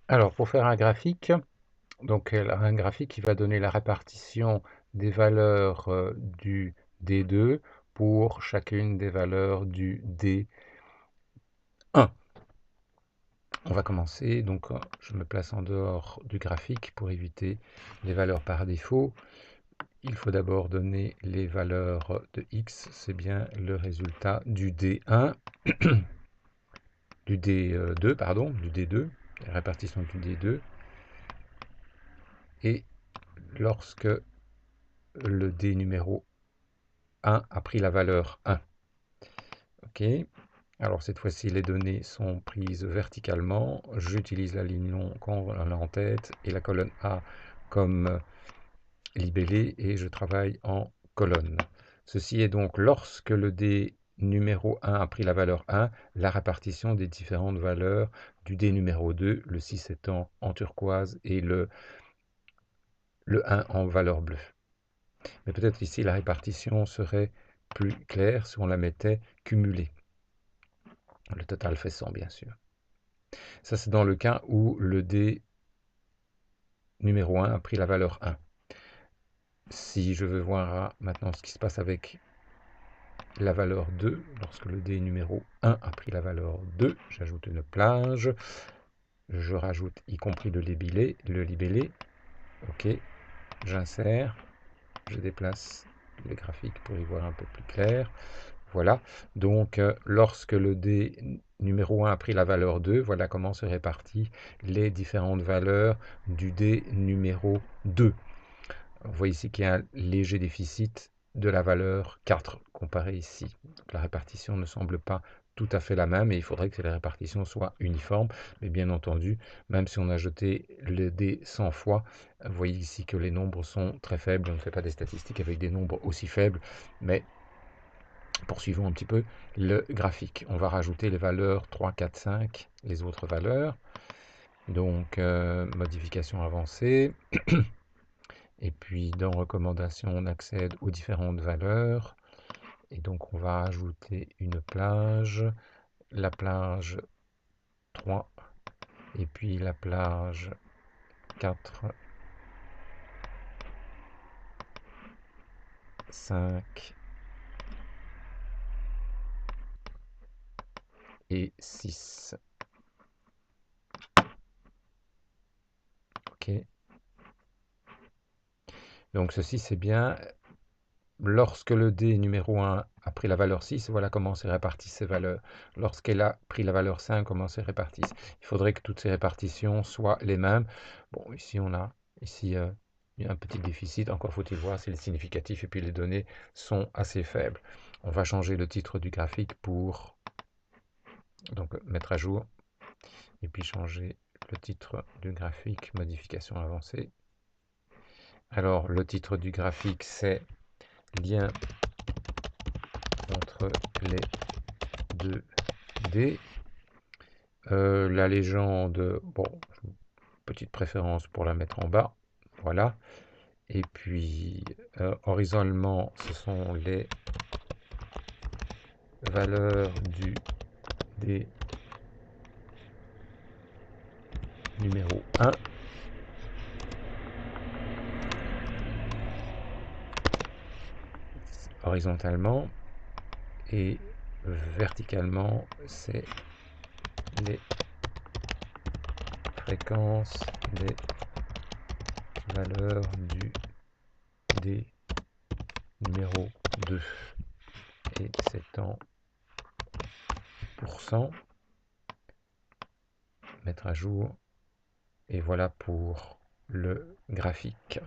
Alors, pour faire un graphique, donc un graphique qui va donner la répartition des valeurs du D2 pour chacune des valeurs du D1. On va commencer, donc je me place en dehors du graphique pour éviter les valeurs par défaut. Il faut d'abord donner les valeurs de x, c'est bien le résultat du D1, du D2, pardon, du D2, la répartition du D2. Et lorsque le D numéro 1 a pris la valeur 1. OK. Alors cette fois-ci, les données sont prises verticalement. J'utilise la ligne long quand on a en tête et la colonne A comme libellé et je travaille en colonne. Ceci est donc lorsque le D numéro 1 a pris la valeur 1, la répartition des différentes valeurs du D numéro 2, le 6 étant en turquoise et le 1 en valeur bleue. Mais peut-être ici la répartition serait plus claire si on la mettait cumulée. Le total fait 100 bien sûr. Ça c'est dans le cas où le D numéro 1 a pris la valeur 1. Si je veux voir maintenant ce qui se passe avec la valeur 2, lorsque le D numéro 1 a pris la valeur 2, j'ajoute une plage, je rajoute y compris le libellé, ok, j'insère, je déplace le graphique pour y voir un peu plus clair. Voilà, donc lorsque le D numéro 1 a pris la valeur 2, voilà comment se répartissent les différentes valeurs du D numéro 2. On voit ici qu'il y a un léger déficit de la valeur 4 comparé ici. Donc la répartition ne semble pas tout à fait la même et il faudrait que la répartition soit uniforme. Mais bien entendu, même si on a jeté le dé 100 fois, vous voyez ici que les nombres sont très faibles. On ne fait pas des statistiques avec des nombres aussi faibles, mais poursuivons un petit peu le graphique. On va rajouter les valeurs 3, 4, 5, les autres valeurs. Donc, modification avancée. Et puis, dans recommandations, on accède aux différentes valeurs. Et donc, on va ajouter une plage, la plage 3, et puis la plage 4, 5 et 6. OK. Donc, ceci, c'est bien. Lorsque le dé numéro 1 a pris la valeur 6, voilà comment se répartissent ces valeurs. Lorsqu'elle a pris la valeur 5, comment se répartissent. Il faudrait que toutes ces répartitions soient les mêmes. Bon, ici, on a ici il y a un petit déficit. Encore faut-il voir si le significatif et puis les données sont assez faibles. On va changer le titre du graphique pour donc mettre à jour et puis changer le titre du graphique, modification avancée. Alors, le titre du graphique, c'est lien entre les 2D. La légende, bon, petite préférence pour la mettre en bas, voilà. Et puis, horizontalement, ce sont les valeurs du D numéro 1. Horizontalement. Et verticalement, c'est les fréquences des valeurs du D numéro 2. Et c'est en pourcent. Mettre à jour. Et voilà pour le graphique.